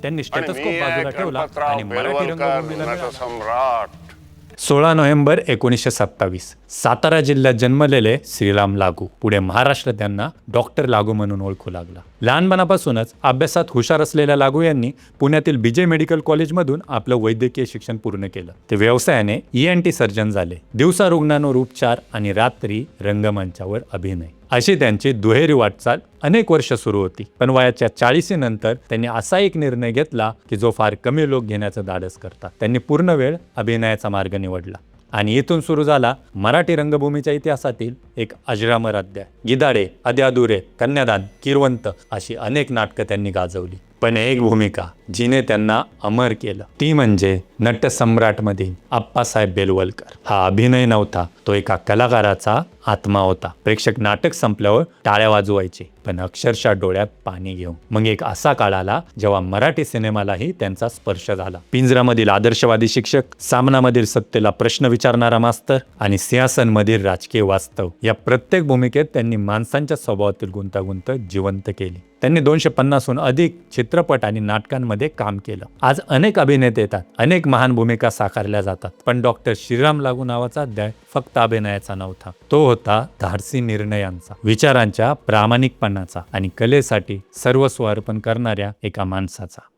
त्यांनी स्टेथोस्कोप बाजूला ठेवला आणि मराठी रंगभूमीला मिळाला. सम्राट 16 नोव्हेंबर 1927 सातारा जिल्ह्यात जन्मलेले श्रीराम लागू पुढे महाराष्ट्र त्यांना डॉक्टर लागू म्हणून ओळखू लागला. लहानपणापासूनच अभ्यासात हुशार असलेल्या लागू यांनी पुण्यातील बीजे मेडिकल कॉलेजमधून आपलं वैद्यकीय शिक्षण पूर्ण केलं. ते व्यवसायाने ENT सर्जन झाले. दिवसा रुग्णांवर उपचार आणि रात्री रंगमंचावर अभिनय अशी त्यांची दुहेरी वाटचाल अनेक वर्ष सुरू होती. पण वयाच्या 40 नंतर त्यांनी असा एक निर्णय घेतला की जो फार कमी लोक घेण्याचं धाडस करतात. त्यांनी पूर्ण वेळ अभिनयाचा मार्ग निवडला आणि इथून सुरू झाला मराठी रंगभूमीच्या इतिहासातील एक अजरामर अध्याय. गिधाडे, अध्यादुरे, कन्यादान, किरवंत अशी अनेक नाटकं त्यांनी गाजवली. पण एक भूमिका जिने त्यांना अमर केलं ती म्हणजे नटसम्राटमधील आप्पासाहेब बेलवलकर. हा अभिनय नव्हता, तो एका कलाकाराचा आत्मा होता. प्रेक्षक नाटक संपल्यावर टाळ्या वाजवायचे, पण अक्षरशः डोळ्यात पाणी घेऊन. मग एक असा काळ आला जेव्हा मराठी सिनेमालाही त्यांचा स्पर्श झाला. पिंजरामधील आदर्शवादी शिक्षक, सामनामधील सत्तेला प्रश्न विचारणारा मास्तर आणि सिंहासनमधील राजकीय वास्तव या प्रत्येक भूमिकेत त्यांनी माणसांच्या स्वभावातील गुंतागुंत जिवंत केली. त्यांनी 250हून अधिक चित्रपट आणि नाटकांमध्ये काम केलं. आज अनेक अभिनेते येतात, अनेक महान भूमिका साकारल्या जातात, पण डॉक्टर श्रीराम लागू नावाचा अध्याय फक्त अभिनयाचा नव्हता. तो होता धाडसी निर्णयांचा, विचारांच्या प्रामाणिकपणाचा आणि कलेसाठी सर्वस्व अर्पण करणाऱ्या एका माणसाचा.